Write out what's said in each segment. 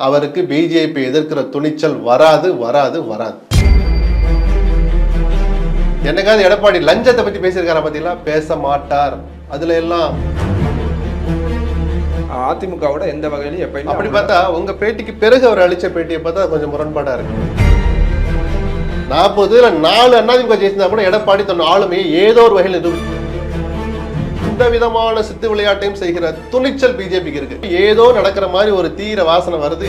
அவருக்கு பிஜேபி எதிர்க்கிற துணிச்சல் வராது வராது வராது. என்னைக்காவது எடப்பாடி லஞ்சத்தை பத்தி பேசியிருக்காரா? பத்தியா? பேச மாட்டார். அதுல எல்லாம் அதிமுகவோட எந்த வகையிலும் எப்பயுமே அப்படி பார்த்தா உங்க பேட்டிக்கு பிறகு அவர் அளிச்ச பேட்டியை பார்த்தா கொஞ்சம் முரண்பாடா இருக்கு. 40 4 அதிமுக ஜெயிச்சிருந்தா கூட எடப்பாடி தன் ஆளுமையை ஏதோ ஒரு வகையில் இந்த விதமான சித்து விளையாட்டையும் செய்கிற துணிச்சல் பிஜேபிக்கு இருக்கு. ஏதோ நடக்கிற மாதிரி ஒரு தீர வாசனை வருது.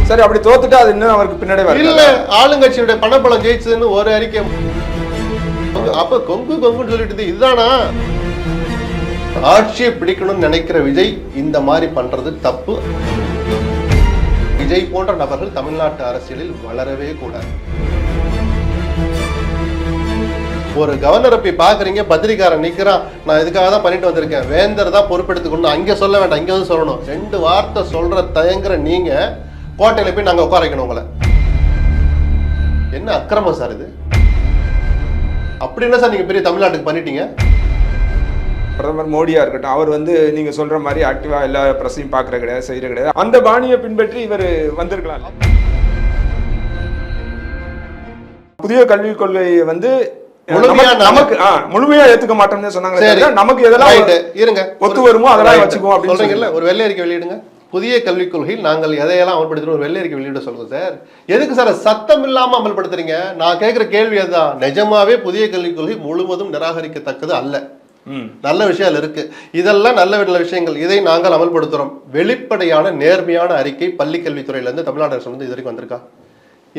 சரி, அப்படி தோத்துட்டா அது இன்னும் அவருக்கு பின்னாடி இல்ல, ஆளுங்கட்சியுடைய பணப்பலம் ஜெயிச்சதுன்னு ஒரு அறிக்கை. அப்ப கொங்கு கொங்குன்னு சொல்லிட்டு இதுதானா? ஆட்சியை பிடிக்கணும்னு நினைக்கிற விஜய் இந்த மாதிரி பண்றது தப்பு. விஜய் போன்ற நபர்கள் தமிழ்நாட்டு அரசியலில் வளரவே கூடாது. ஒரு கவர்னரை போய் பாக்குறீங்க, பத்திரிகாரன் நிக்கிறான், நான் இதுக்காக தான் பண்ணிட்டு வந்திருக்கேன், வேந்தர் தான் பொறுப்பெடுத்துக்கணும், அங்க சொல்ல வேண்டாம், இங்க வந்து சொல்லணும். 2 வார்த்தை சொல்ற தயங்குற நீங்க கோட்டையில போய் நாங்க உட்கார வைக்கணும் உங்களை. என்ன அக்கிரமம் சார் இது? அப்படி என்ன சார் நீங்க பெரிய தமிழ்நாட்டுக்கு பண்ணிட்டீங்க? பிரதமர் மோடியா இருக்கட்டும், அவர் வந்து நீங்க சொல்ற மாதிரி ஆக்டிவா எல்லா பிரஸையும் பாக்குற கிடையாது, செய்யற கிடையாது. அந்த பாணியை பின்பற்றி இவர் வந்திருக்கலாம். புதிய கல்விக் கொள்கை வந்து முழுமையா ஏத்துக்க மாட்டோம்னு சொன்னாங்க. நமக்கு எதெல்லாம் இருங்க ஒத்து வருமோ அதெல்லாம் வச்சுக்குவோம் அப்படின்னு சொல்றீங்கல்ல. ஒரு வெள்ளை அறிக்கை வெளியிடுங்க. புதிய கல்விக் கொள்கையில் நாங்கள் எதையெல்லாம் அமல்படுத்துறோம், ஒரு வெள்ளை அறிக்கை வெளியிட சொல்லுங்க சார். எதுக்கு சார் சத்தம் இல்லாம அமல்படுத்துறீங்க? நான் கேட்கிற கேள்வி அதுதான். நிஜமாவே புதிய கல்விக் கொள்கை முழுவதும் நிராகரிக்கத்தக்கது அல்ல. நல்ல விஷயம் இருக்கு, இதெல்லாம் நல்ல நல்ல விஷயங்கள், இதை நாங்கள் அமல்படுத்துறோம். வெளிப்படையான நேர்மையான அறிக்கை பள்ளி கல்வித்துறையில இருந்து தமிழ்நாடு அரசு வந்து இது வரைக்கும் வந்திருக்கா?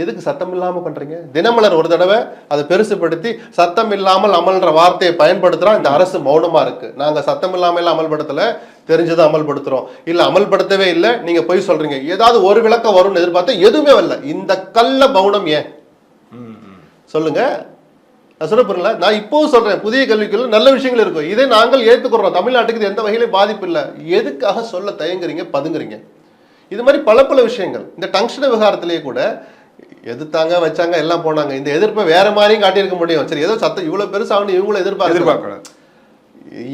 எதுக்கு சத்தம் இல்லாம பண்றீங்க? தினமலர் ஒரு தடவை அதை பெருசுப்படுத்தி சத்தம் இல்லாமல் அமல்ன்ற வார்த்தையை பயன்படுத்துறோம். இந்த அரசு மௌனமா இருக்கு. நாங்க சத்தம் இல்லாம எல்லாம் அமல்படுத்தல, தெரிஞ்சுதான் அமல்படுத்துறோம். இல்ல அமல்படுத்தவே இல்லை, நீங்க போய் சொல்றீங்க. ஏதாவது ஒரு விளக்கம் வரும்னு எதிர்பார்த்தா எதுவுமே வரல. இந்த கள்ள மௌனம் ஏன் சொல்லுங்க. நான் சொல்ல போறேன்ல, நான் இப்பவும் சொல்றேன், புதிய கல்விக்குள்ள நல்ல விஷயங்கள் இருக்கும், இதை நாங்கள் ஏற்றுக்கிறோம். தமிழ்நாட்டுக்கு இது எந்த வகையிலும் பாதிப்பு இல்லை. எதுக்காக சொல்ல தயங்குறீங்க, பதுங்குறீங்க? இது மாதிரி பல விஷயங்கள். இந்த டங்ஷன் விவகாரத்திலேயே கூட எதிர்த்தாங்க, வச்சாங்க, எல்லாம் போனாங்க. இந்த எதிர்ப்பை வேற மாதிரியும் காட்டியிருக்க முடியும். சரி, ஏதோ சத்தம் இவ்வளவு பெருசாக இவங்களும் எதிர்பார்க்கல.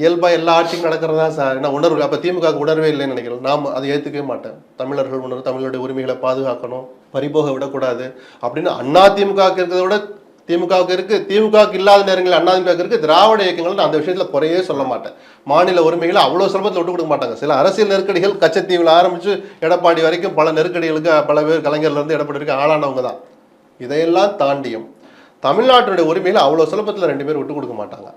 இயல்பா எல்லா ஆட்சியும் நடக்கிறதா சார். என்ன உணர்வு? அப்ப திமுக உணர்வே இல்லைன்னு நினைக்கிறோம். நாம் அதை ஏத்துக்கவே மாட்டேன். தமிழர்கள் உணர்வு, தமிழருடைய உரிமைகளை பாதுகாக்கணும், பறிபோக விடக்கூடாது அப்படின்னு அண்ணா திமுக இருக்கிறத விட திமுகவுக்கு இருக்கு. திமுகவுக்கு இல்லாத நேரங்களில் அண்ணா திமுக இருக்கு. திராவிட இயக்கங்கள் அந்த விஷயத்துல குறையே சொல்ல மாட்டேன். மாநில உரிமைகளை அவ்வளவு சுலபத்தில் விட்டு கொடுக்க மாட்டாங்க. சில அரசியல் நெருக்கடிகள், கச்சத்தீவில் ஆரம்பிச்சு எடப்பாடி வரைக்கும் பல நெருக்கடிகளுக்கு பல பேர் கலைஞர்ல இருந்து எடப்பாடி வரைக்கும் ஆளானவங்க தான். இதையெல்லாம் தாண்டியும் தமிழ்நாட்டுடைய உரிமைகளை அவ்வளவு சுலபத்தில் 2 பேர் விட்டு கொடுக்க மாட்டாங்க.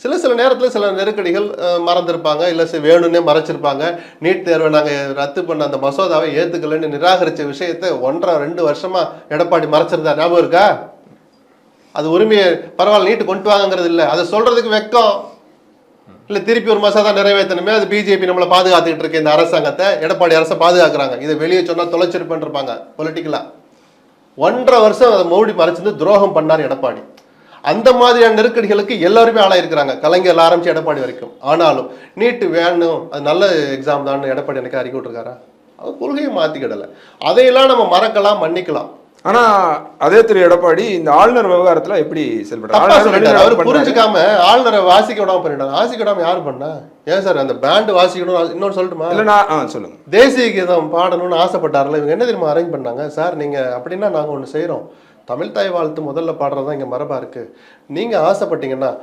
சில நேரத்தில் சில நெருக்கடிகள் மறந்துருப்பாங்க, இல்லை வேணும்னே மறைச்சிருப்பாங்க. நீட் தேர்வை நாங்கள் ரத்து பண்ண அந்த மசோதாவை ஏற்றுக்கலன்னு நிராகரித்த விஷயத்தை 1.5-2 வருஷமா எடப்பாடி மறைச்சிருந்தா ஞாபகம் இருக்கா? அது உரிமையை பரவாயில்ல நீட்டு கொண்டு வாங்கிறது இல்லை, அதை சொல்றதுக்கு வெக்கம் இல்லை. திருப்பி ஒரு மசோதா நிறைவேற்றணுமே, அது பிஜேபி நம்மளை பாதுகாத்துக்கிட்டு இருக்க இந்த அரசாங்கத்தை, எடப்பாடி அரசை பாதுகாக்கிறாங்க. இதை வெளியே சொன்னா தொலைச்சிருப்பேன் இருப்பாங்க பொலிட்டிக்கலா. 1.5 வருஷம் அதை மோடி மறைச்சிருந்து துரோகம் பண்ணார் எடப்பாடி. அந்த மாதிரியான நெருக்கடிகளுக்கு எல்லாருமே ஆளாயிருக்கிறாங்க, கலைஞர் ஆரம்பிச்சு எடப்பாடி வரைக்கும். ஆனாலும் நீட்டு வேணும், அது நல்ல எக்ஸாம் தான் எடப்பாடி எனக்கு அறிக்கை விட்டுருக்காரா? அவர் கொள்கையை மாத்திக்கிடல. அதையெல்லாம் நம்ம மறக்கலாம், மன்னிக்கலாம். ஆனா அதே திரு எடப்பாடி இந்த ஆளுநர் விவகாரத்துல எப்படி செயல்பட்டார்? அவர் புரிஞ்சுக்காம ஆளுநரை வாசிக்க விடாம பண்ணிட்டாங்க. வாசிக்க விடாம யாரு பண்ணா? ஏன் சார் அந்த பேண்ட் வாசிக்கணும்? இன்னொன்னு சொல்லட்டுமா? சொல்லுங்க. தேசிய கீதம் பாடணும்னு ஆசைப்பட்டார்ல, இவங்க என்ன தெரியுமா அரேஞ்ச் பண்ணாங்க? சார் நீங்க அப்படின்னா நாங்க ஒண்ணு செய்யறோம், தமிழ் தாய் வாழ்த்து முதல்ல பாடுறதா இங்க மரபா இருக்கு. நீங்க ஆசைப்பட்டீங்கன்னா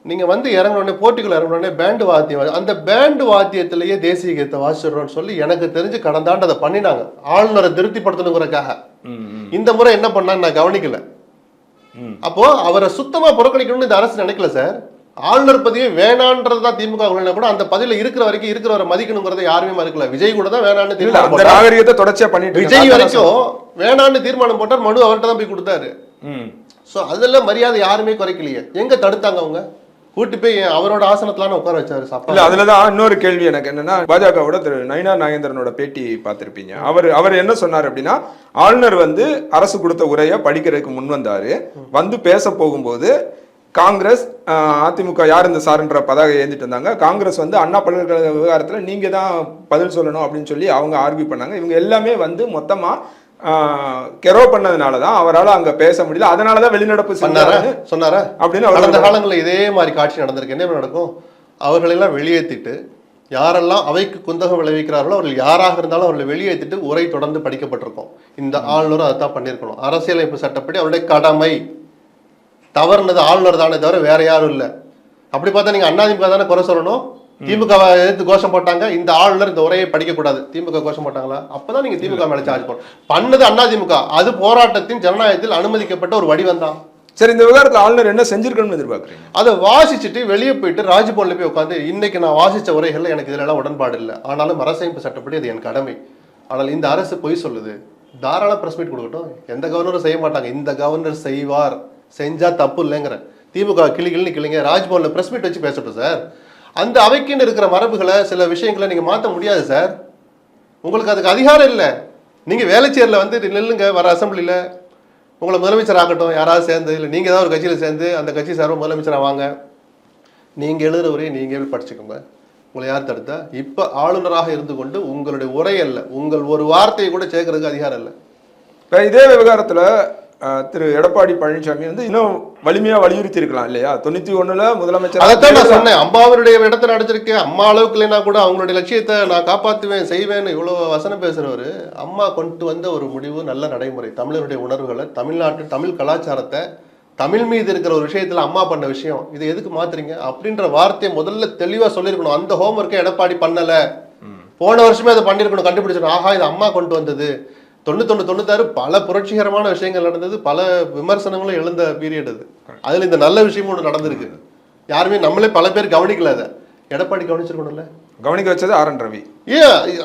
நீங்க வந்து இறங்கினோடனே, போட்டிக்குள்ள இறங்கினோடனே பேண்டு வாத்தியம், அந்த பேண்டு வாத்தியத்திலேயே தேசிய கீதத்தை வாசிடுறோம்னு சொல்லி எனக்கு தெரிஞ்சு கடந்த ஆண்டு அதை பண்ணினாங்க, ஆளுநரை திருப்திப்படுத்தணுங்கிறக்காக. இந்த முறை என்ன பண்ணான்னு நான் கவனிக்கல. அப்போ அவரை சுத்தமா புறக்கணிக்கணும்னு இந்த அரசு நினைக்கல சார். ஆளுநர் பதவியை வேணான்றதுதான் திமுக கூட அந்த பதவியில இருக்கிற வரைக்கும் இருக்கிறவரை மதிக்கணுங்கிறத யாருமே மறுக்கல. விஜய் கூட தான் வேணான்னு தொடர்ச்சியா பண்ணிட்டு விஜய் வரைக்கும் வேணான்னு தீர்மானம் போட்டார், மனு அவர்கிட்ட தான் போய் கொடுத்தாரு. சோ அதெல்லாம் மரியாதை யாருமே குறைக்கலையே. எங்க தடுத்தாங்க அவங்க? கூட்டி போய் அவரோட ஆசனத்துல உட்கார வச்சாரு. இல்ல, அதுலதான் இன்னொரு கேள்வி எனக்கு என்னன்னா, பாஜகவோட திரு நயினார் நாகேந்திரனோட பேட்டி பார்த்திருப்பீங்க. அவர் என்ன சொன்னார் அப்படின்னா, ஆளுநர் வந்து அரசு கொடுத்த உரையை படிக்கிறதுக்கு முன் வந்தாரு. வந்து பேச போகும்போது காங்கிரஸ் அதிமுக யார் இந்த சார்ன்ற பதாகை ஏந்திட்டு இருந்தாங்க. காங்கிரஸ் வந்து அண்ணா பல்கலைக்கழக விவகாரத்துல நீங்க தான் பதில் சொல்லணும் அப்படின்னு சொல்லி அவங்க ஆர்கியூ பண்ணாங்க. இவங்க எல்லாமே வந்து மொத்தமா கெரோ பண்ணதுனாலதான் அவரால் அங்க பேச முடியல, அதனாலதான் வெளிநடப்பு சொன்னாரா அப்படின்னு. கடந்த காலங்களில் இதே மாதிரி காட்சி நடந்திருக்கு. என்ன நடக்கும்? அவர்களெல்லாம் வெளியேற்றிட்டு யாரெல்லாம் அவைக்கு குந்தகம் விளைவிக்கிறார்களோ அவர்கள் யாராக இருந்தாலும் அவர்களை வெளியேற்றிட்டு உரை தொடர்ந்து படிக்கப்பட்டிருக்கும். இந்த ஆளுநரும் அதைத்தான் பண்ணியிருக்கணும். அரசியலமைப்பு சட்டப்படி அவருடைய கடமை. தவறுனது ஆளுநர் தானே தவிர வேற யாரும் இல்லை. அப்படி பார்த்தா நீங்க அதிமுக தானே குறை சொல்லணும். திமுக எதிர்த்து கோஷம் போட்டாங்க, இந்த ஆளுநர் இந்த உரையை படிக்கக்கூடாது, திமுக கோஷம் போட்டாங்களா? அப்பதான் நீங்க திமுக மேல சார்ஜ் பண்ணது அதிமுக. அது போராட்டத்தின் ஜனநாயகத்தில் அனுமதிக்கப்பட்ட ஒரு வடிவம் தான். சரி, இந்த விவகாரத்தில் ஆளுநர் என்ன செஞ்சிருக்கணும்னு எதிர்பார்க்குறீங்க? அதை வாசிச்சுட்டு வெளியே போயிட்டு ராஜ்பவன்ல போய் உட்காந்து, இன்னைக்கு நான் வாசிச்ச உரைகள்ல எனக்கு இதுல எல்லாம் உடன்பாடு இல்லை, ஆனாலும் அரசமைப்பு சட்டப்படி அது என் கடமை, ஆனால் இந்த அரசு பொய் சொல்லுது, தாராள பிரஸ் மீட் கொடுக்கட்டும். எந்த கவர்னரும் செய்ய மாட்டாங்க, இந்த கவர்னர் செய்வார், செஞ்சா தப்பு இல்லைங்கிற. திமுக கிளிகிள்னு கிளிங்க ராஜ்பவன்ல பிரஸ் மீட் வச்சு பேசட்டும் சார். அந்த அவைக்குன்னு இருக்கிற மரபுகளை சில விஷயங்களை நீங்க மாற்ற முடியாது சார். உங்களுக்கு அதுக்கு அதிகாரம் இல்லை. நீங்க வேலைச்சேரில் வந்து நில்லுங்க, வர அசம்பிளில உங்களை முதலமைச்சர் ஆகட்டும் யாராவது சேர்ந்து, இல்லை நீங்கள் ஏதாவது ஒரு கட்சியில் சேர்ந்து அந்த கட்சி சார்பாக முதலமைச்சராக வாங்க, நீங்கள் எழுதுகிற உரையை நீங்கள் படிச்சுக்கோங்க, உங்களை யார் தடுத்தா? இப்போ ஆளுநராக இருந்து கொண்டு உங்களுடைய உரை அல்ல, உங்கள் ஒரு வார்த்தையை கூட சேர்க்கறதுக்கு அதிகாரம் இல்லை. இப்போ இதே விவகாரத்தில் திரு எடப்பாடி பழனிசாமி வந்து இன்னும் வலிமையா வலியுறுத்தி இருக்கலாம் இல்லையா? 91ல முதலமைச்சர். அதைத்தான் நான் சொன்னேன், அம்மாவுடைய இடத்துல அடைச்சிருக்கேன், அம்மா அளவுக்கு இல்லைன்னா கூட அவங்களுடைய லட்சியத்தை நான் காப்பாற்றுவேன் செய்வேன்னு இவ்வளவு வசனம் பேசுறவர். அம்மா கொண்டு வந்த ஒரு முடிவு நல்ல நடைமுறை, தமிழருடைய உணர்வுகளை, தமிழ்நாட்டு தமிழ் கலாச்சாரத்தை, தமிழ் மீது இருக்கிற ஒரு விஷயத்துல அம்மா பண்ண விஷயம், இதை எதுக்கு மாத்துறீங்க அப்படின்ற வார்த்தையை முதல்ல தெளிவா சொல்லியிருக்கணும். அந்த ஹோம்ஒர்க்கை எடப்பாடி பண்ணல. போன வருஷமே அதை பண்ணிருக்கணும், கண்டுபிடிச்சிருக்கணும். ஆஹா, இது அம்மா கொண்டு வந்தது. 91, 96 பல புரட்சிகரமான விஷயங்கள் நடந்தது, பல விமர்சனங்களும் எழுந்த பீரியட் அது. அதுல இந்த நல்ல விஷயமும் ஒன்று நடந்திருக்கு. யாருமே நம்மளே பல பேர் கவனிக்கல. அதை எடப்பாடி கவனிச்சிருக்கணும்ல. கவனிக்க வச்சது ஆர்.என். ரவி.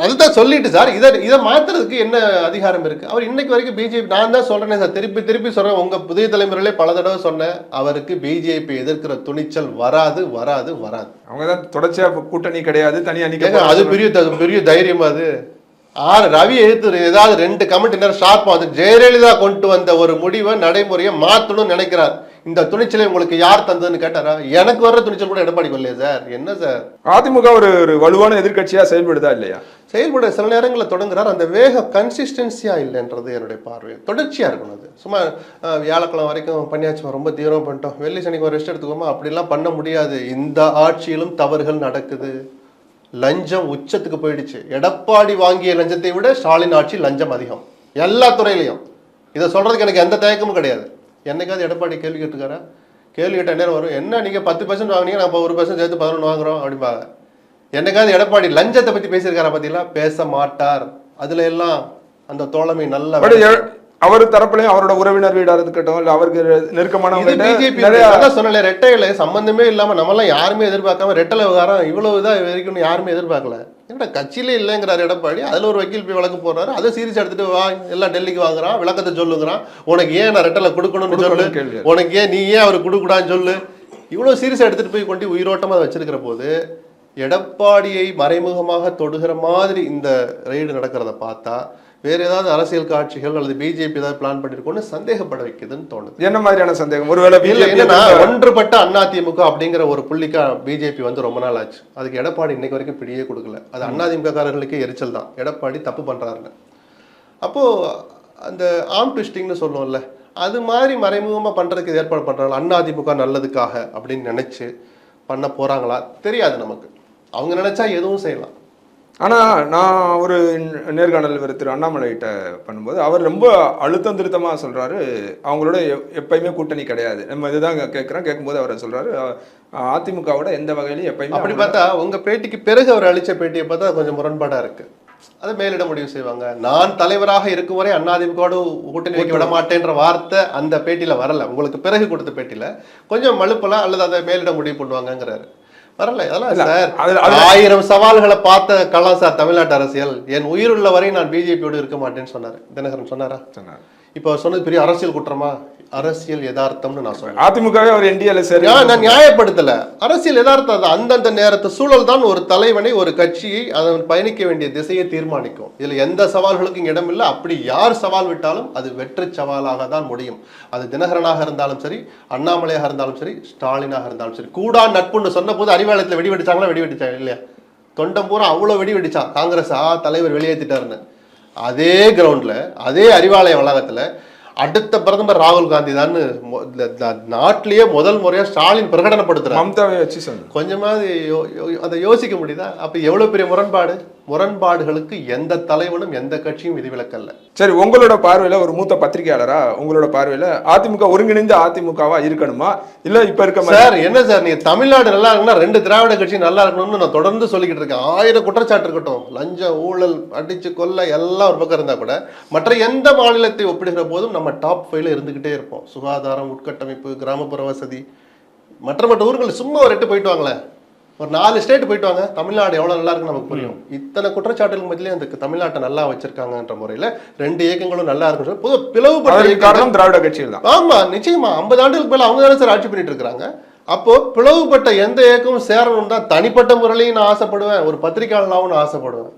அதுதான் சொல்லிட்டு சார், இதை மாத்துறதுக்கு என்ன அதிகாரம் இருக்கு? அவர் இன்னைக்கு வரைக்கும் பிஜேபி, நான் தான் சொல்றேன் சார், திருப்பி திருப்பி சொல்றேன், உங்க புதிய தலைமுறையிலே பல தடவை சொன்னேன், அவருக்கு பிஜேபி எதிர்க்கிற துணிச்சல் வராது வராது வராது. அவங்க தான் தொடர்ச்சியா கூட்டணி கிடையாது, தனியா நிக்க. அது பெரிய தைரியம். அது ரவி எதிர்த்து ஏதாவது 2 கமெண்ட் நேரம் ஷார்ப்பா வந்து ஜெயலலிதா கொண்டு வந்த ஒரு முடிவை நடைமுறையை மாத்தணும்னு நினைக்கிறார். இந்த துணிச்சலை உங்களுக்கு யார் தந்ததுன்னு கேட்டாரா? எனக்கு வர்ற துணிச்சல் கூட எடப்பாடி வரலையே சார். என்ன சார், அதிமுக ஒரு வலுவான எதிர்கட்சியா செயல்படுதா இல்லையா? செயல்பட சில நேரங்களில் தொடங்குறார். அந்த வேக கன்சிஸ்டன்சியா இல்லைன்றது என்னுடைய பார்வை. தொடர்ச்சியா இருக்கணும். அது சும்மா வியாழக்கிழமை வரைக்கும் பண்ணியாச்சு, ரொம்ப தீவிரம் பண்ணிட்டோம், வெள்ளி சனிக்கு ஒரு ரெஸ்ட் எடுத்துக்கோமா, அப்படிலாம் பண்ண முடியாது. இந்த ஆட்சியிலும் தவறுகள் நடக்குது. லஞ்சம் உச்சத்துக்கு போயிடுச்சு. எடப்பாடி வாங்கிய லஞ்சத்தை விட ஸ்டாலின் ஆட்சி லஞ்சம் அதிகம் எல்லா துறையிலையும். இதை சொல்றதுக்கு எனக்கு எந்த தயக்கமும் கிடையாது. என்னைக்காவது எடப்பாடி கேள்வி கேட்டுக்காரா? கேள்வி கேட்ட நேரம் வரும், என்ன நீங்க 10% வாங்கினீங்க, நம்ம 1% சேர்த்து 11 வாங்குறோம் அப்படிம்பாங்க. என்னைக்காவது எடப்பாடி லஞ்சத்தை பத்தி பேசியிருக்காரா? பத்திலாம் பேச மாட்டார். அதுல எல்லாம் அந்த தோழமை நல்ல அவர் தரப்புலையும் அவரோட உறவினர் வீடா இருக்கட்டும், இல்ல அவருக்கு நெருக்கமானவங்க பிஜேபி சொன்னல, ரெட்டையில சம்பந்தமே இல்லாம நம்மளாம் யாருமே எதிர்பார்க்காம ரெட்டலை விவகாரம் இவ்வளவு இதா வரைக்கும் யாருமே எதிர்பார்க்கல. என்னடா கட்சியிலே இல்லைங்கிறார் எடப்பாடி, அதுல ஒரு வக்கீல் போய் வழக்கு போடுறாரு, அதை சீரியஸ் எடுத்துட்டு வா, எல்லாம் டெல்லிக்கு வாங்குறான், விளக்கத்தை சொல்லுங்கிறான், உனக்கு ஏன் நான் ரெட்டலை கொடுக்கணும்னு சொல்லு, உனக்கு ஏன் நீ ஏன் அவர் கொடுக்கூடான்னு சொல்லு. இவ்வளவு சீரியஸா எடுத்துட்டு போய் கொண்டு உயிரோட்டமா வச்சிருக்கிற போது எடப்பாடியை மறைமுகமாக தொடுகிற மாதிரி இந்த ரெய்டு நடக்கிறத பார்த்தா வேற ஏதாவது அரசியல் காட்சிகள் அல்லது பிஜேபி ஏதாவது பிளான் பண்ணிருக்கோம்னு சந்தேகப்பட வைக்குதுன்னு தோணுது. என்ன மாதிரியான சந்தேகம்? ஒருவேளை என்னன்னா, ஒன்றுபட்ட அதிமுக அப்படிங்கிற ஒரு புள்ளிக்கா பிஜேபி வந்து ரொம்ப நாள் ஆச்சு. அதுக்கு எடப்பாடி இன்னைக்கு வரைக்கும் பிடியே கொடுக்கல. அது அதிமுக காரர்களுக்கே எரிச்சல் தான், எடப்பாடி தப்பு பண்றாருன்னு. அப்போ அந்த ஆம் ட்விஸ்டிங்னு சொல்லுவோம்ல, அது மாதிரி மறைமுகமா பண்றதுக்கு ஏற்பாடு பண்றாங்க. அதிமுக நல்லதுக்காக அப்படின்னு நினைச்சு பண்ண போறாங்களா தெரியாது நமக்கு. அவங்க நினைச்சா எதுவும் செய்யலாம். ஆனால் நான் ஒரு நேர்காணல் திரு அண்ணாமலைகிட்ட பண்ணும்போது அவர் ரொம்ப அழுத்தம் திருத்தமாக சொல்கிறாரு, அவங்களோட எப்பயுமே கூட்டணி கிடையாது, நம்ம இதுதான் கேட்கும்போது அவர் சொல்கிறாரு அதிமுகவோட எந்த வகையிலையும் எப்பயுமே. அப்படி பார்த்தா உங்கள் பேட்டிக்கு பிறகு அவர் அளித்த பேட்டியை பார்த்தா கொஞ்சம் முரண்பாடாக இருக்குது. அதை மேலிட முடிவு செய்வாங்க. நான் தலைவராக இருக்கும் வரை அதிமுகவோட கூட்டணி வைக்க விட மாட்டேன்ற வார்த்தை அந்த பேட்டியில் வரல. உங்களுக்கு பிறகு கொடுத்த பேட்டியில் கொஞ்சம் மழுப்பலாம் அல்லது அதை மேலிட முடிவு பண்ணுவாங்கங்கிறாரு. வரல. அதெல்லாம் சார் 1000 சவால்களை பார்த்த களம் சார் தமிழ்நாட்டு அரசியல். என் உயிருள்ள வரை நான் பிஜேபியோடு இருக்க மாட்டேன்னு சொன்னாரு. தினகரன் சொன்னாரா? சொன்னார். இப்போ சொன்னது பெரிய அரசியல் குற்றமா? அரசியல் யதார்த்தம்னு நான் சொன்னேன். அதிமுகவே அவர் என்டிஏல சரி, நான் நியாயப்படுத்தல. அரசியல் யதார்த்தம் அந்தந்த நேரத்து சூழல் தான் ஒரு தலைவனை, ஒரு கட்சியை அதன் பயணிக்க வேண்டிய திசையை தீர்மானிக்கும். இதுல எந்த சவால்களுக்கும் இடம் இல்லை. அப்படி யார் சவால் விட்டாலும் அது வெற்றி சவாலாக தான் முடியும். அது தினகரனாக இருந்தாலும் சரி, அண்ணாமலையாக இருந்தாலும் சரி, ஸ்டாலினாக இருந்தாலும் சரி. கூடா நட்புன்னு சொன்ன போது அறிவாலயத்தில் வெடி வெடிச்சாங்களா? வெடி வெடிச்சாங்க இல்லையா? தொண்டம் பூரா அவ்வளவு வெடி வெடிச்சான் காங்கிரஸ் தலைவர் வெளியேற்றிட்டாருன்னு. அதே கிரவுண்ட்ல, அதே அறிவாலய வளாகத்துல அடுத்த பிரதமர் ராகுல் காந்தி தான் நாட்டிலேயே முதல் முறையா ஸ்டாலின் பிரகடனப்படுத்துறாரு. மம்தாவை வச்சு சொன்ன கொஞ்சமாவது அதை யோசிக்க முடியுதா? அப்ப எவ்வளவு பெரிய முரண்பாடுகளுக்கு எந்த தலைவனும் எந்த கட்சியும் விதிவிலக்கல்ல. சரி, உங்களோட பார்வையில ஒரு மூத்த பத்திரிகையாளரா உங்களோட பார்வையில அதிமுக ஒருங்கிணைந்த அதிமுகவா இருக்கணுமா இல்ல இப்ப இருக்க சார்? என்ன சார் நீங்க தமிழ்நாடு நல்லா இருக்குன்னா 2 திராவிட கட்சி நல்லா இருக்கணும்னு நான் தொடர்ந்து சொல்லிக்கிட்டு இருக்கேன். 1000 குற்றச்சாட்டு இருக்கட்டும், லஞ்சம், ஊழல், அடிச்சு கொல்ல எல்லாம் ஒரு பக்கம் இருந்தா கூட மற்ற எந்த மாநிலத்தை ஒப்பிடுகிற போதும் நம்ம டாப் 5ல இருந்துகிட்டே இருப்போம். சுகாதாரம், உட்கட்டமைப்பு, கிராமப்புற வசதி, மற்ற ஊர்கள் சும்மா ஒரு 8 போயிட்டு வாங்களேன், ஒரு 4 ஸ்டேட் போயிட்டு வாங்க, தமிழ்நாடு எவ்வளவு நல்லா இருக்குன்னு நமக்கு புரியும். இத்தனை குற்றச்சாட்டுகள் மத்தியிலே அந்த தமிழ்நாட்டை நல்லா வச்சிருக்காங்கன்ற முறையில 2 இயக்கங்களும் நல்லா இருக்கு. பொது பிளவுபட்ட காரணம் திராவிட கட்சிகள் தான். ஆமா, நிச்சயமா 50 ஆண்டுகளுக்கு மேல அவங்க தானே சார் ஆட்சி பண்ணிட்டு இருக்காங்க. அப்போ பிளவுபட்ட எந்த இயக்கமும் சேரணும் தான் தனிப்பட்ட முறையிலையும் நான் ஆசைப்படுவேன், ஒரு பத்திரிகையாளனாவும் நான் ஆசைப்படுவேன்.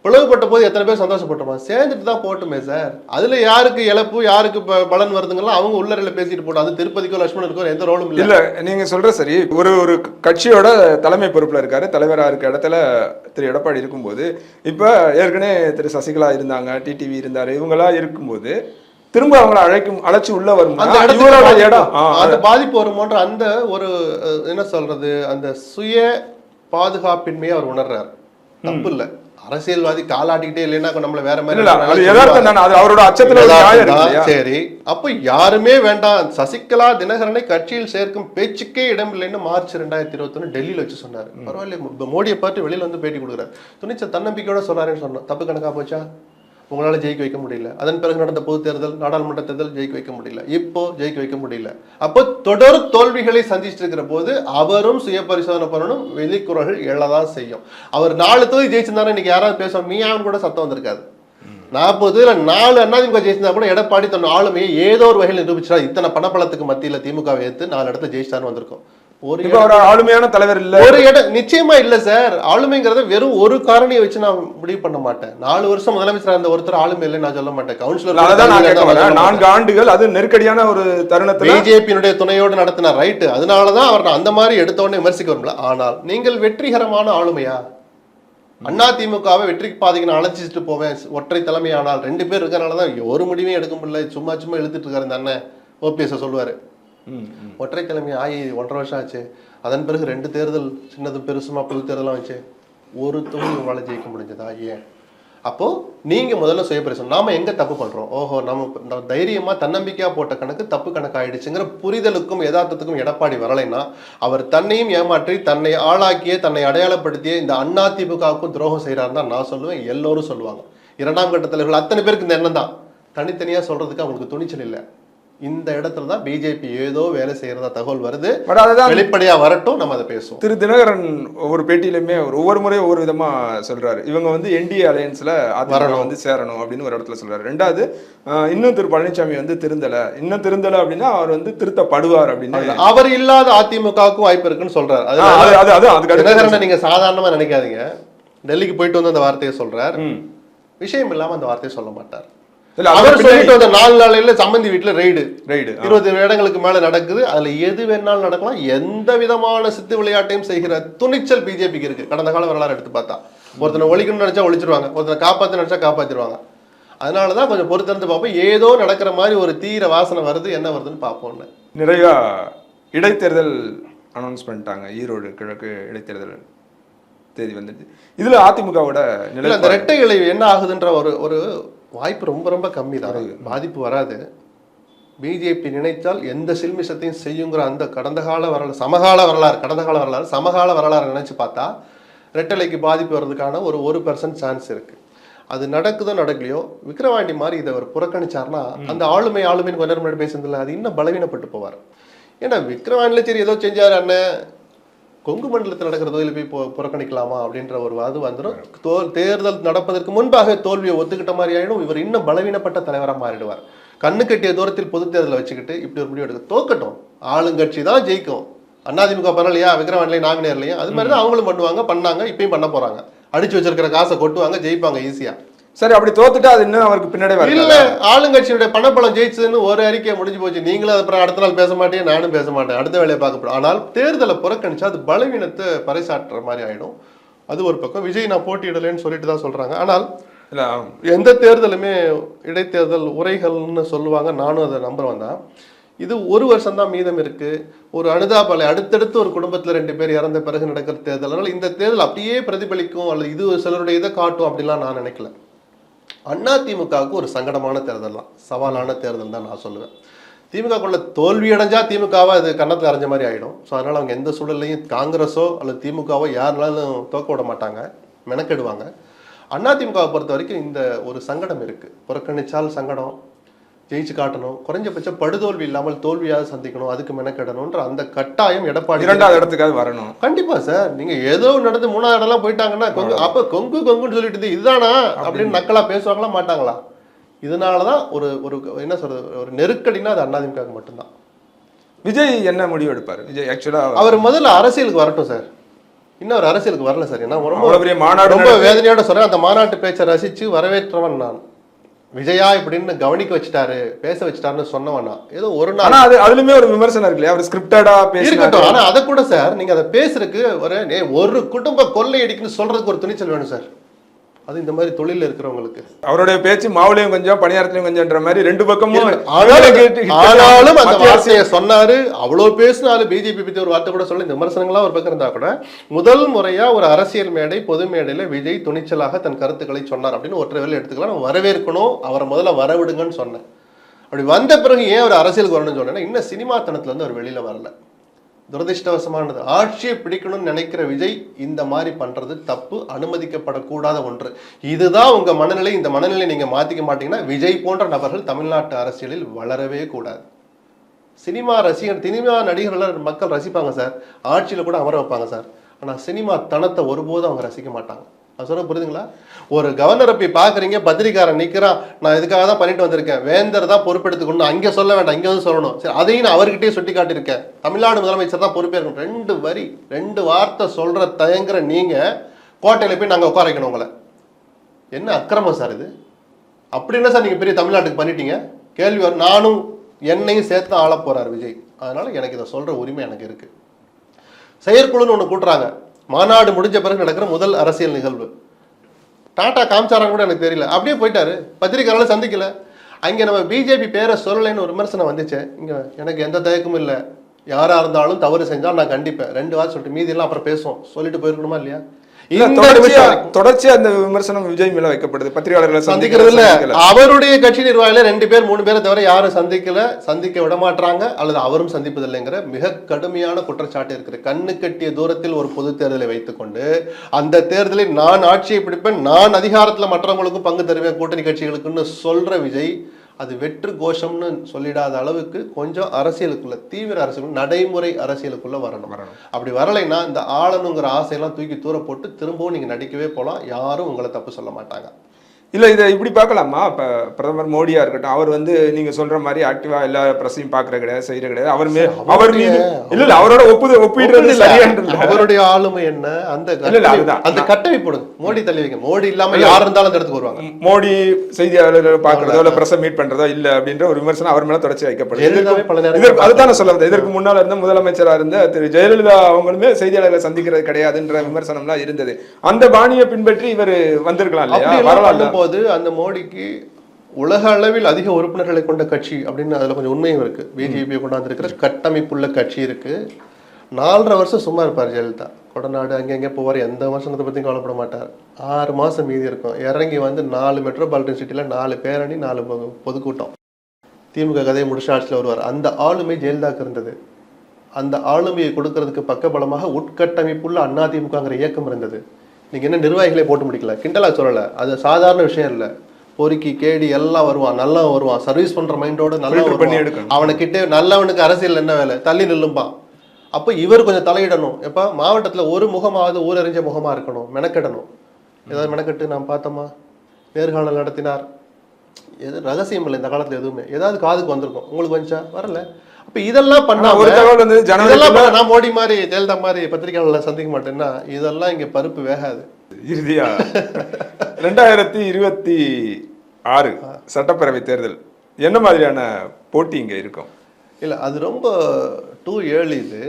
பிளவுபட்ட போது எத்தனை பேர் சந்தோஷப்பட்டோமா? சேர்ந்துட்டு தான் போட்டுமே சார். அதுல யாருக்கு இழப்பு, யாருக்கு பலன் வருதுங்கலாம் அவங்க உள்ளறையில பேசிட்டு போட்டோம். அது திருப்பதிக்கோ லட்சுமணனுக்கோ எந்த ரோலும் இல்ல. நீங்க சொல்ற சரி, ஒரு கட்சியோட தலைமை பொறுப்புல இருக்காரு, தலைவரா இருக்க இடத்துல திரு எடப்பாடி இருக்கும்போது, இப்ப ஏற்கனவே திரு சசிகலா இருந்தாங்க, டிடிவி இருந்தாரு, இவங்களா இருக்கும்போது திரும்ப அவங்களை அழைச்சு உள்ள வரும் அந்த பாதிப்பு வருமோன்ற அந்த ஒரு என்ன சொல்றது, அந்த சுய பாதுகாப்பின்மையை அவர் உணர்றாரு. தப்பு இல்ல, அரசியல்வாதி காலாட்டிக்கிட்டே இல்லைன்னா நம்மள வேற மாதிரி அவரோட அச்சத்துல. சரி, அப்ப யாருமே வேண்டாம், சசிகலா தினகரனை கட்சியில் சேர்க்கும் பேச்சுக்கே இடம் இல்லைன்னு மார்ச் 2021 டெல்லியில வச்சு சொன்னாரு. பரவாயில்ல, மோடியை பார்த்து வெளியில வந்து பேட்டி கொடுக்குறாரு. துணிச்ச தன்னம்பிக்கையோட சொன்னாருன்னு சொன்னோம். தப்பு கணக்கா போச்சா? உங்களால ஜெயிக்க வைக்க முடியல. அதன் பிறகு நடந்த பொது தேர்தல், நாடாளுமன்ற தேர்தல் ஜெயிக்க வைக்க முடியல. இப்போ ஜெயிக்க வைக்க முடியல. அப்போ தொடர் தோல்விகளை சந்திச்சுட்டு இருக்கிற போது அவரும் சுய பரிசோதனை பண்ணணும், வெளிக்குறள்கள் எழதான் செய்யும். அவர் 4 தொகுதி ஜெயிச்சிருந்தாரு, இன்னைக்கு யாராவது பேசணும் மீயாவும் கூட சத்தம் வந்திருக்காது. 40 4 அதிமுக ஜெயிச்சிருந்தா கூட எடப்பாடி தன் ஆளுமையை ஏதோ ஒரு வகையில் நிரூபிச்சா. இத்தனை பணப்பழத்துக்கு மத்தியில திமுக ஏத்து 4 இடத்துல ஜெயிச்சான்னு வந்திருக்கும். ஆளுமையான தலைவர் இல்ல, ஒரு இடம் நிச்சயமா இல்ல சார். ஆளுமைங்கிறத வெறும் ஒரு காரணியை வச்சு நான் முடிவு பண்ண மாட்டேன். 4 வருஷம் முதலமைச்சர் அந்த ஒருத்தர் ஆளுமை இல்லை நான் சொல்ல மாட்டேன். கவுன்சிலர் 4 ஆண்டுகள் அது நெருக்கடியான ஒரு தருணத்தை பிஜேபியினுடைய துணையோடு நடத்தினார். ரைட்டு, அதனாலதான் அவர் அந்த மாதிரி எடுத்த உடனே விமர்சிக்க வரும்ல. ஆனால் நீங்கள் வெற்றிகரமான ஆளுமையா? அதிமுகவை வெற்றி பாதைக்கு அழைச்சிட்டு போவேன், ஒற்றை தலைமையானால் 2 பேர் இருக்கனாலதான் ஒரு முடிவையும் எடுக்க முடியல, சும்மா இழுத்துட்டு இருக்காரு இந்த அண்ணன் ஓபிஎஸ் சொல்லுவாரு. ஒற்றை தலைமை ஆகி 1.5 வருஷம் ஆச்சு. அதன் பிறகு 2 தேர்தல், சின்னதும் பெருசுமா பொது தேர்தலாம் வச்சு ஒரு தொகுதி உங்களால ஜெயிக்க முடிஞ்சதா? ஏன்? அப்போ நீங்க முதல்ல சுயபரிசோதனை. நாம எங்க தப்பு பண்றோம்? ஓஹோ, நம்ம தைரியமா தன்னம்பிக்கையா போட்ட கணக்கு தப்பு கணக்கு ஆயிடுச்சுங்கிற புரிதலுக்கும் யதார்த்தத்துக்கும் எடப்பாடி வரலைன்னா அவர் தன்னையும் ஏமாற்றி தன்னை ஆளாக்கிய, தன்னை அடையாளப்படுத்திய இந்த அதிமுகவுக்கும் துரோகம் செய்யறாருன்னு தான் நான் சொல்லுவேன், எல்லோரும் சொல்லுவாங்க. 2ஆம் கட்ட தலைவர்கள் அத்தனை பேருக்கு இந்த எண்ணம் தான். தனித்தனியா சொல்றதுக்கு அவங்களுக்கு துணிச்சல் இல்லை. இந்த இடத்துல தான் பிஜேபி ஏதோ வேலை செய்யறதா தகவல் வருது. வெளிப்படையா வரட்டும், நம்ம அதை பேசுவோம். திரு தினகரன் ஒவ்வொரு பேட்டியிலுமே ஒவ்வொரு முறையும் ஒவ்வொரு விதமா சொல்றாரு. இவங்க வந்து என்டிஏ அலையன்ஸ்ல வந்து சேரணும் அப்படின்னு ஒரு இடத்துல சொல்றாரு. 2வது, இன்னும் திரு பழனிசாமி வந்து திருந்தல அப்படின்னா அவர் வந்து திருத்தப்படுவார் அப்படின்னு. அவர் இல்லாத அதிமுகவுக்கும் வாய்ப்பு இருக்குன்னு சொல்றாரு. தினகரனை நீங்க சாதாரணமா நினைக்காதீங்க. டெல்லிக்கு போயிட்டு வந்து அந்த வார்த்தையை சொல்றார், விஷயம் இல்லாம அந்த வார்த்தையை சொல்ல மாட்டார். அவர் சொல்லிட்டு வந்த 4 நாளையில சம்பந்தி வீட்டுல ரெய்டு 20 இடங்களுக்கு மேல நடக்குது. அதுல எது வேணாலும் நடக்கலாம். எந்த விதமான சித்து விளையாட்டையும் செய்கிற துணிச்சல் பிஜேபிக்கு இருக்கு. கடந்த கால வரலாறு எடுத்து பார்த்தா ஒருத்தனை ஒழிக்கணும்னு நினைச்சா ஒழிச்சிருவாங்க, ஒருத்தனை காப்பாற்ற நினைச்சா காப்பாத்திடுவாங்க. அதனாலதான் கொஞ்சம் பொறுத்திருந்து பார்ப்போம். ஏதோ நடக்கிற மாதிரி ஒரு தீர வாசனை வருது, என்ன வருதுன்னு பார்ப்போம்னு. நிறைய இடைத்தேர்தல் அனௌன்ஸ் பண்ணிட்டாங்க. ஈரோடு கிழக்கு இடைத்தேர்தல் தேதி வந்துட்டு. இதுல அதிமுகவோட நிலை, அந்த இரட்டை இலை என்ன ஆகுதுன்ற ஒரு வாய்ப்பு ரொம்ப ரொம்ப கம்மி தான். பாதிப்பு வராது. பிஜேபி நினைத்தால் எந்த சில்மிஷத்தையும் செய்யுங்கிற அந்த சமகால வரலாறு நினைச்சு பார்த்தா ரெட்டலைக்கு பாதிப்பு வர்றதுக்கான ஒரு 1% சான்ஸ் இருக்கு. அது நடக்குதோ நடக்கலையோ, விக்கிரவாண்டி மாதிரி இதை அவர் புறக்கணிச்சார்னா அந்த ஆளுமைன்னு கொஞ்ச நேரம் முன்னாடி பேசுறதுல அது இன்னும் பலவீனப்பட்டு போவார். ஏன்னா விக்கிரவாண்டில சரி ஏதோ செஞ்சாரு அண்ணன், கொங்கு மண்டலத்தில் நடக்கிற தொழில் போய் புறக்கணிக்கலாமா அப்படின்ற ஒரு அது வந்துடும். தேர்தல் நடப்பதற்கு முன்பாக தோல்வியை ஒத்துக்கிட்ட மாதிரி ஆயிடும். இவர் இன்னும் பலவீனப்பட்ட தலைவராக மாறிடுவார். கண்ணு கட்டிய தூரத்தில் பொது தேர்தலை வச்சுக்கிட்டு இப்படி ஒரு முடிவு எடுக்க தோக்கட்டும், ஆளுங்கட்சி தான் ஜெயிக்கும். அதிமுக பண்ணலையா, விக்கிரவாண்டிலே நாங்குநேர்லையா, அது மாதிரி தான் அவங்களும் பண்ணாங்க, இப்பயும் பண்ண போறாங்க. அடிச்சு வச்சிருக்கிற காசை கொட்டுவாங்க, ஜெயிப்பாங்க ஈஸியா. சரி, அப்படி தோத்துட்டா அது இன்னும் அவருக்கு பின்னாடி இல்ல. ஆளுங்கட்சியுடைய பணப்பலம் ஜெயிச்சதுன்னு ஒரு அறிக்கையை முடிஞ்சு போச்சு. நீங்களும் அப்புறம் அடுத்த நாள் பேச மாட்டேன், நானும் பேச மாட்டேன், அடுத்த வேலையை பார்க்கப்படும். ஆனால் தேர்தலை புறக்கணிச்சா அது பலவீனத்தை பறைசாற்றுற மாதிரி ஆயிடும். அது ஒரு பக்கம். விஜய் நான் போட்டியிடலைன்னு சொல்லிட்டு தான் சொல்றாங்க. ஆனால் இல்ல எந்த தேர்தலுமே இடைத்தேர்தல் உரைகள்னு சொல்லுவாங்க, நானும் அதை நம்புறவன் தான். இது ஒரு வருஷம் தான் மீதம் இருக்கு. ஒரு அனுதாபலை அடுத்தடுத்து ஒரு குடும்பத்துல 2 பேர் இறந்த பிறகு நடக்கிற தேர்தல். அதனால இந்த தேர்தல் அப்படியே பிரதிபலிக்கும் அல்லது இது சிலருடைய இதை காட்டும் அப்படிலாம் நான் நினைக்கல. அதிமுகவுக்கு ஒரு சங்கடமான தேர்தல் தான், சவாலான தேர்தல் தான் நான் சொல்லுவேன். திமுகக்குள்ள தோல்வி அடைஞ்சா திமுகவை அது கன்னத்தில் அரைஞ்ச மாதிரி ஆயிடும். ஸோ அதனால அவங்க எந்த சூழல்லையும் காங்கிரஸோ அல்லது திமுகவோ யாருனாலும் தோக்க விட மாட்டாங்க, மெனக்கெடுவாங்க. அதிமுகவை பொறுத்த வரைக்கும் இந்த ஒரு சங்கடம் இருக்கு. புறக்கணிச்சால் சங்கடம், ஜெயிச்சு காட்டணும், குறைஞ்சபட்சம் படுதோல்வி இல்லாமல் தோல்வியாவது சந்திக்கணும், அதுக்கு மெனக்கெடணும்ன்ற அந்த கட்டாயம் எடப்பாடி 2வது இடத்துக்காவது வரணும். கண்டிப்பா சார். நீங்க ஏதோ நடந்து 3வது இடம்லாம் போயிட்டாங்கன்னா அப்ப கொங்குன்னு சொல்லிட்டு இதுதானா அப்படின்னு நக்கலா பேசுவாங்களா மாட்டாங்களா? இதனாலதான் ஒரு ஒரு என்ன சொல்றது, ஒரு நெருக்கடினா அது அதிமுக மட்டும்தான். விஜய் என்ன முடிவு எடுப்பாரு? விஜய் ஆக்சுவலா அவர் முதல்ல அரசியலுக்கு வரட்டும் சார். இன்னும் ஒரு அரசியலுக்கு வரல சார். ஏன்னா ரொம்ப மாநாடு வேதனையோட சொல்றேன். அந்த மாநாட்டு பேச்சை ரசிச்சு வரவேற்றவன் நான். விஜயா இப்படின்னு கவனிக்க வச்சுட்டாரு, பேச வச்சுட்டாருன்னு சொன்னவனா ஏதோ ஒரு நாள். ஆனா அதுலயுமே ஒரு விமர்சனம் இருக்கு இல்லையா, அவர் ஸ்கிரிப்டடா இருக்கட்டும். ஆனா அதை கூட சார் நீங்க அதை பேசுறதுக்கு ஒரு குடும்ப கொள்ளையடிக்குன்னு சொல்றதுக்கு ஒரு துணிச்சல் வேணும் சார். அது இந்த மாதிரி தொழில இருக்கிறவங்களுக்கு. அவருடைய பேச்சு மாவுலையும் கொஞ்சம் பணியாரத்திலையும் கொஞ்சம்ன்ற மாதிரி 2 பக்கமும். ஆனாலும் அந்த வார்த்தையை சொன்னாரு. அவ்வளவு பேசினாலும் பிஜேபி பத்தி ஒரு வார்த்தை கூட சொல்ல, இந்த விமர்சனங்களா ஒரு பக்கம் இருந்தா கூட முதல் முறையா ஒரு அரசியல் மேடை பொது மேடையில விஜய் துணிச்சலாக தன் கருத்துக்களை சொன்னார் அப்படின்னு ஒற்றை வேலை எடுத்துக்கலாம். நம்ம வரவேற்கணும், அவரை முதல்ல வரவிடுங்கன்னு சொன்னேன். அப்படி வந்த பிறகு ஏன் ஒரு அரசியலுக்கு வரணும்னு சொன்னேன்னா, இன்னும் சினிமாத்தனத்துல இருந்து அவர் வெளியில வரல. துரதிருஷ்டவசமானது. ஆட்சியை பிடிக்கணும்னு நினைக்கிற விஜய் இந்த மாதிரி பண்றது தப்பு, அனுமதிக்கப்படக்கூடாத ஒன்று. இதுதான் உங்க மனநிலை. இந்த மனநிலை நீங்க மாத்திக்க மாட்டீங்கன்னா விஜய் போன்ற நபர்கள் தமிழ்நாட்டு அரசியலில் வளரவே கூடாது. சினிமா நடிகர்கள் மக்கள் ரசிப்பாங்க சார், ஆட்சியில கூட அமர வைப்பாங்க சார். ஆனா சினிமா தனத்தை ஒருபோதும் அவங்க ரசிக்க மாட்டாங்க. அது சொல்ல புரியுதுங்களா? ஒரு கவர்னரை போய் பாக்குறீங்க, பத்திரிக்காரன் நிக்கிறான், நான் இதுக்காக தான் பண்ணிட்டு வந்திருக்கேன், வேந்தர் தான் பொறுப்பெடுத்துக்கணும், அங்க சொல்ல வேண்டாம், இங்க வந்து சொல்லணும். சரி, அதையும் நான் அவர்கிட்டயே சுட்டி காட்டியிருக்கேன், தமிழ்நாடு முதலமைச்சர் தான் பொறுப்பேற்கணும். 2 வரி 2 வார்த்தை சொல்ற தயங்குற நீங்க கோட்டையில போய் நாங்க உட்கார வைக்கணும் உங்களை. என்ன அக்கிரமம் சார் இது? அப்படி என்ன சார் நீங்க பெரிய தமிழ்நாட்டுக்கு பண்ணிட்டீங்க? கேள்வி வரும். நானும் என்னையும் சேர்த்து ஆள போறாரு விஜய். அதனால எனக்கு இதை சொல்ற உரிமை எனக்கு இருக்கு. செயற்குழுன்னு ஒண்ணு கூட்டுறாங்க. மாநாடு முடிஞ்ச பிறகு நடக்கிற முதல் அரசியல் நிகழ்வு. டாடா காமிச்சாரான்னு கூட எனக்கு தெரியல, அப்படியே போயிட்டாரு. பத்திரிகையாளர் சந்திக்கல. அங்கே நம்ம பிஜேபி பேரை சொல்லலைன்னு ஒரு விமர்சனம் வந்துச்சு. இங்கே எனக்கு எந்த தயக்கமும் இல்லை, யாரா இருந்தாலும் தவறு செஞ்சால் நான் கண்டிப்பேன். 2 வாரம் சொல்லிட்டு மீதி எல்லாம் அப்புறம் பேசுவோம் சொல்லிட்டு போயிருக்கணுமா இல்லையா? தொடர்ச்சியா அந்த விமர்சனம் விஜய் மேல வைக்கப்படுது. பத்திரிகையாளர்களை சந்திக்கிறது இல்ல, அவருடைய கட்சி நிர்வாகிகள் 2 பேர் 3 பேரை தவிர யாரும் சந்திக்க விட மாட்டாங்க, அல்லது அவரும் சந்திப்பதில்லைங்கிற மிக கடுமையான குற்றச்சாட்டு இருக்குது. கண்ணு கட்டிய தூரத்தில் ஒரு பொது தேர்தலை வைத்துக்கொண்டு அந்த தேர்தலில் நான் ஆட்சியை பிடிப்பேன், நான் அதிகாரத்துல மற்றவங்களுக்கும் பங்கு தருவேன் கூட்டணி கட்சிகளுக்குன்னு சொல்ற விஜய் அது வெற்று கோஷம்னு சொல்லிடாத அளவுக்கு கொஞ்சம் அரசியலுக்குள்ள, தீவிர அரசியல், நடைமுறை அரசியலுக்குள்ள வரணும். அப்படி வரலைன்னா இந்த ஆளணுங்கிற ஆசையெல்லாம் தூக்கி தூர போட்டு திரும்பவும் நீங்க நடிக்கவே போலாம். யாரும் உங்களை தப்பு சொல்ல மாட்டாங்க. இல்ல இதை இப்படி பார்க்கலாமா? இப்ப பிரதமர் மோடியா இருக்கட்டும், அவர் நீங்க சொல்ற மாதிரி ஆக்டிவா எல்லா பிரஸையும் பாக்குற கிடையாது, செய்யற கிடையாது. அவர் மீது இல்ல அவரோட ஒப்பிடுறது சரியான்றது. அவருடைய ஆளுமை என்ன, அந்த கட்டமைப்பு மோடி தள்ளி வைக்க. மோடி இல்லாம யார் இருந்தாலும் அந்த இடத்துக்கு வருவாங்க. மோடி செய்தியாளர்கள் பாக்குறதோ இல்ல பிரஸை மீட் பண்றதோ இல்ல அப்படின்ற ஒரு விமர்சனம் அவர் மேல தொடர்ச்சி வைக்கப்படுது. அதுதான் சொல்ல வந்தேன். இதற்கு முன்னால இருந்த முதலமைச்சரா இருந்த திரு ஜெயலலிதா அவங்களுமே செய்தியாளர்களை சந்திக்கிறது கிடையாதுன்ற விமர்சனம் எல்லாம் இருந்தது. அந்த பாணியை பின்பற்றி இவர் வந்திருக்கலாம் இல்லையா? வரலாறு அந்த மோடிக்கு உலக அளவில் அதிக உறுப்பினர்களை கொண்ட கட்சி அப்படின்னு அதுல கொஞ்சம் உண்மையும் இருக்கு. பிஜேபி கொண்டாந்துருக்கிற கட்டமைப்புள்ள கட்சி இருக்கு. 4.5 வருஷம் சும்மா இருப்பார் ஜெயலலிதா. கொடநாடு அங்கே போவார், எந்த வருஷத்தை பத்தியும் கவலைப்பட மாட்டார். 6 மாசம் மீதி இருக்கும். இறங்கி வந்து 4 மெட்ரோபாலிட்டன் சிட்டில 4 பேரணி 4 பொதுக்கூட்டம். திமுக கதையை முடிச்சு ஆட்சியில் வருவார். அந்த ஆளுமை ஜெயலலிதாக்கு இருந்தது. அந்த ஆளுமையை கொடுக்கறதுக்கு பக்கபலமாக உட்கட்டமைப்புள்ள அதிமுகங்கிற இயக்கம் இருந்தது. நீங்க என்ன நிர்வாகிகளை போட்டு முடிக்கல, கிண்டலா சொல்லல, அது சாதாரண விஷயம் இல்லை. பொறுக்கி கேடி எல்லாம் வருவான், நல்லா வருவான், சர்வீஸ் பண்ற மைண்டோட நல்லா வருவான். அவனுக்கிட்டே நல்லவனுக்கு அரசியல் என்ன வேலை, தள்ளி நில்லும்பா. அப்ப இவர் கொஞ்சம் தலையிடணும். எப்ப மாவட்டத்துல ஒரு முகமாவது ஊரறிஞ்ச முகமா இருக்கணும், மெனக்கெடணும். ஏதாவது மெனக்கெட்டு நாம் பார்த்தோமா? நேர்காணல் நடத்தினார், எது ரகசியம் இல்லை இந்த காலத்துல எதுவுமே. ஏதாவது காதுக்கு வந்திருக்கும், உங்களுக்கு வந்துச்சா? வரல. அப்ப இதெல்லாம் பண்ணா ஒரு தகவல் வந்து நான் மோடி மாதிரி ஜெயலலிதா மாதிரி பத்திரிகையாளர்களை சந்திக்க மாட்டேன்னா இதெல்லாம் இங்க பருப்பு வேகாது. இறுதியா 2026 சட்டப்பேரவை தேர்தல் என்ன மாதிரியான போட்டி இங்க இருக்கும்? இல்ல அது ரொம்ப டூ ஏர்லி. இது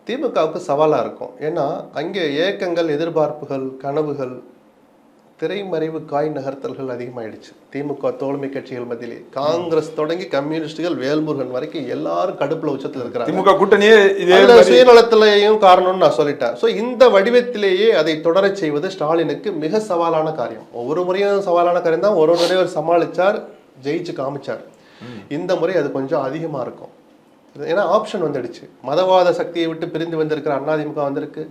திமுகவுக்கு சவாலா இருக்கும். ஏன்னா அங்கே ஏக்கங்கள், எதிர்பார்ப்புகள், கனவுகள் திரைமறைவு காய் நகர்த்தல்கள் அதிகமாயிடுச்சு திமுக தோழமை கட்சிகள் மத்தியிலே. காங்கிரஸ் தொடங்கி கம்யூனிஸ்டுகள் வேல்முருகன் வரைக்கும் எல்லாரும் கடுப்புல உச்சத்துல இருக்கிறாங்க. திமுக கூட்டணியே சுயநலத்திலையும் காரணம்னு நான் சொல்லிட்டேன். ஸோ இந்த வடிவத்திலேயே அதை தொடரச் செய்வது ஸ்டாலினுக்கு மிக சவாலான காரியம். ஒவ்வொரு முறையும் சவாலான காரியம் தான். ஒரு முறையும் சமாளிச்சார், ஜெயிச்சு காமிச்சார். இந்த முறை அது கொஞ்சம் அதிகமா இருக்கும். ஏன்னா ஆப்ஷன் வந்துடுச்சு. மதவாத சக்தியை விட்டு பிரிந்து வந்திருக்கிற அதிமுக வந்திருக்கு.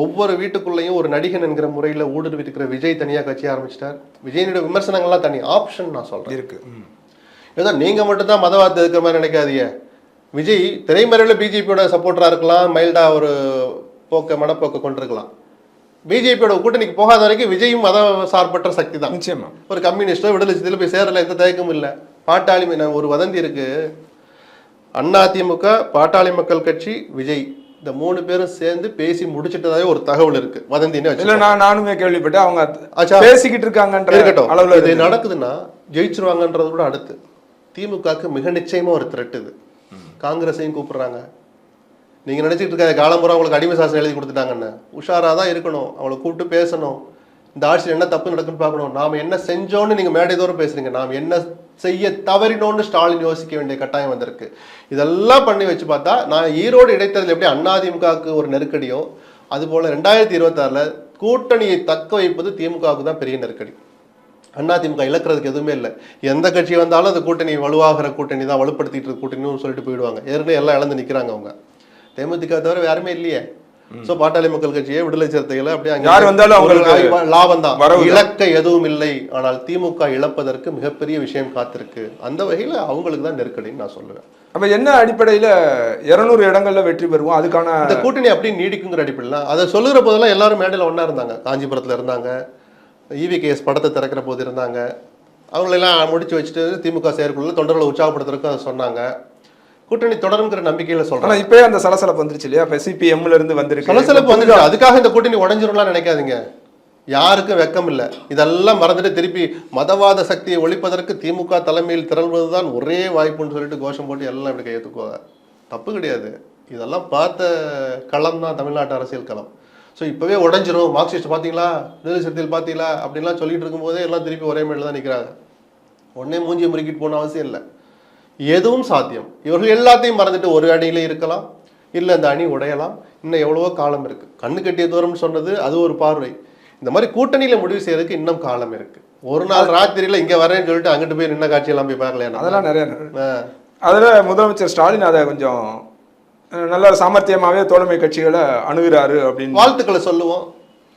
ஒவ்வொரு வீட்டுக்குள்ளேயும் ஒரு நடிகன் என்கிற முறையில் ஊடுருவி இருக்கிற விஜய் தனியாக கட்சி ஆரம்பிச்சிட்டார். விஜயனுடைய விமர்சனங்கள்லாம் தனி ஆப்ஷன் நான் சொல்றேன் இருக்கு. ஏதோ நீங்க மட்டும் தான் மதவாதத்தை இருக்கிற மாதிரி நினைக்காதீங்க. விஜய் திரைமறைவில் பிஜேபியோட சப்போர்ட்டரா இருக்கலாம், மைல்டா ஒரு மனப்போக்க கொண்டிருக்கலாம். பிஜேபியோட கூட்டணிக்கு போகாத வரைக்கும் விஜயும் மத சார்பற்ற சக்தி தான். நிச்சயமா ஒரு கம்யூனிஸ்டோ விடுதலை சிறுத்தையில போய் சேரல, எந்த தயக்கமும் இல்லை. பாட்டாளி ஒரு வதந்தி இருக்கு, அதிமுக, பாட்டாளி மக்கள் கட்சி, விஜய் இந்த 3 பேரும் சேர்ந்து பேசி முடிச்சிட்டதாவே ஒரு தகவல் இருக்கு. வதந்தினே இல்ல, நானுமே கேள்விப்பட்டேன். அவங்க பேசிக்கிட்டு இருக்காங்கன்ற இருக்கட்டும். அளவுல இது நடக்குதுன்னா ஜெயிச்சிருவாங்கன்றத விட அடுத்து திமுகக்கு மிக நிச்சயமா ஒரு த்ரெட் இது. காங்கிரஸையும் கூப்பிடுறாங்க. நீங்க நினைச்சிட்டு இருக்க காலம்புறம் அவங்களுக்கு அடிமை சாசனம் எழுதி கொடுத்துட்டாங்கன்னு உஷாரா தான் இருக்கணும். அவங்களை கூப்பிட்டு பேசணும். இந்த ஆட்சியில் என்ன தப்பு நடக்குன்னு பார்க்கணும். நாம என்ன செஞ்சோன்னு நீங்க மேடை தோறும் பேசுறீங்க, நாம் என்ன செய்ய தவறினோன்னு ஸ்டாலின் யோசிக்க வேண்டிய கட்டாயம் வந்திருக்கு. இதெல்லாம் பண்ணி வச்சு பார்த்தா நான் ஈரோடு இடைத்தேர்தல் எப்படி அதிமுகவுக்கு ஒரு நெருக்கடியோ அது போல 2026 கூட்டணியை தக்க வைப்பது திமுகவுக்கு தான் பெரிய நெருக்கடி. அதிமுக இழக்கிறதுக்கு எதுவுமே இல்லை. எந்த கட்சி வந்தாலும் அந்த கூட்டணி வலுவாகிற கூட்டணி தான், வலுப்படுத்திட்டு இருக்க கூட்டணின்னு சொல்லிட்டு போயிடுவாங்க. ஏற்கனவே எல்லாம் இழந்து நிற்கிறாங்க அவங்க. தேமுதிக தவிர யாருமே இல்லையே. சோ பாட்டாளி மக்கள் கட்சியே, விடுதலை சிறுத்தைகளை அப்படியே யார் வந்தாலும் அவங்களுக்கு லாபம் தான், இழக்க எதுவும் இல்லை. ஆனால் திமுக இழப்பதற்கு மிகப்பெரிய விஷயம் காத்திருக்கு. அந்த வகையில அவங்களுக்கு தான் நெருக்கடின்னு நான் சொல்லுவேன். அப்ப என்ன அடிப்படையில 200 இடங்கள்ல வெற்றி பெறுவோம், அதுக்கான இந்த கூட்டணி அப்படி நீடிக்குங்கிற அடிப்படையில் அதை சொல்லுகிற போதெல்லாம் எல்லாரும் மேடையில் ஒன்னா இருந்தாங்க. காஞ்சிபுரத்துல இருந்தாங்க, EVKS படத்தை திறக்கிற போது இருந்தாங்க. அவங்களெல்லாம் முடிச்சு வச்சுட்டு திமுக செயற்குள்ள தொண்டர்களை உற்சாகப்படுத்துறதுக்கு அதை சொன்னாங்க. கூட்டணி தொடருங்கிற நம்பிக்கையில சொல்றேன். இப்பவே அந்த சலசலப்பு வந்துருச்சு இல்லையா? CPMல இருந்து வந்திருக்கு சலசலப்பு வந்துருச்சு. அதுக்காக இந்த கூட்டணி உடைஞ்சிரும்லாம் நினைக்காதீங்க. யாருக்கும் வெக்கம் இல்லை. இதெல்லாம் மறந்துட்டு திருப்பி மதவாத சக்தியை ஒழிப்பதற்கு திமுக தலைமையில் திரள்வதுதான் ஒரே வாய்ப்புன்னு சொல்லிட்டு கோஷம் போட்டு எல்லாம் இப்படி கையெழுத்துக்குவாங்க. தப்பு கிடையாது. இதெல்லாம் பார்த்த களம் தான் தமிழ்நாட்டு அரசியல் களம். ஸோ இப்பவே உடைஞ்சிரும், மார்க்சிஸ்ட் பார்த்தீங்களா, விடுதலை சிறுத்தைகள் பார்த்தீங்களா அப்படின்லாம் சொல்லிட்டு இருக்கும்போதே எல்லாம் திருப்பி ஒரே மேல தான் நிற்கிறாங்க. உடனே மூஞ்சியை முறுக்கிட்டு போன அவசியம் இல்லை. எதுவும் சாத்தியம். இவர்கள் எல்லாத்தையும் மறந்துட்டு ஒரு அணியில இருக்கலாம், இல்லை இந்த அணி உடையலாம். இன்னும் எவ்வளவோ காலம் இருக்கு. கண்ணு கட்டிய தூரம்னு சொன்னது அது ஒரு பார்வை. இந்த மாதிரி கூட்டணியில முடிவு செய்யறதுக்கு இன்னும் காலம் இருக்கு. ஒரு நாள் ராத்திரியில இங்க வரேன்னு சொல்லிட்டு அங்கிட்டு போய் நின்ன காட்சியெல்லாம் போய் பார்க்கல. அதெல்லாம் நிறைய அதுல முதலமைச்சர் ஸ்டாலின் அதை கொஞ்சம் நல்ல சாமர்த்தியமாவே தோழமை கட்சிகளை அணுகிறாரு அப்படின்னு வாழ்த்துக்களை சொல்லுவோம்.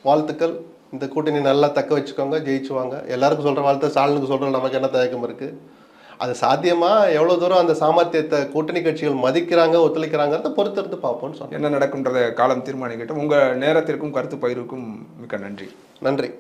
வாழ்த்துக்கள். இந்த கூட்டணி நல்லா தக்க வச்சுக்கோங்க, ஜெயிச்சுவாங்க. எல்லாருக்கும் சொல்ற வாழ்த்து, ஸ்டாலினுக்கு சொல்ற நமக்கு என்ன தயக்கம் இருக்கு? அது சாத்தியமா, எவ்வளவு தூரம் அந்த சாமர்த்தியத்தை கூட்டணி கட்சிகள் மதிக்கிறாங்க, ஒத்துழைக்கிறாங்கிறத பொறுத்திருந்து பார்ப்போம்னு சொன்னேன். என்ன நடக்கும்ன்றத காலம் தீர்மானிக்கட்டும். உங்க நேரத்திற்கும் கருத்து பகிர்வுக்கும் மிக்க நன்றி. நன்றி.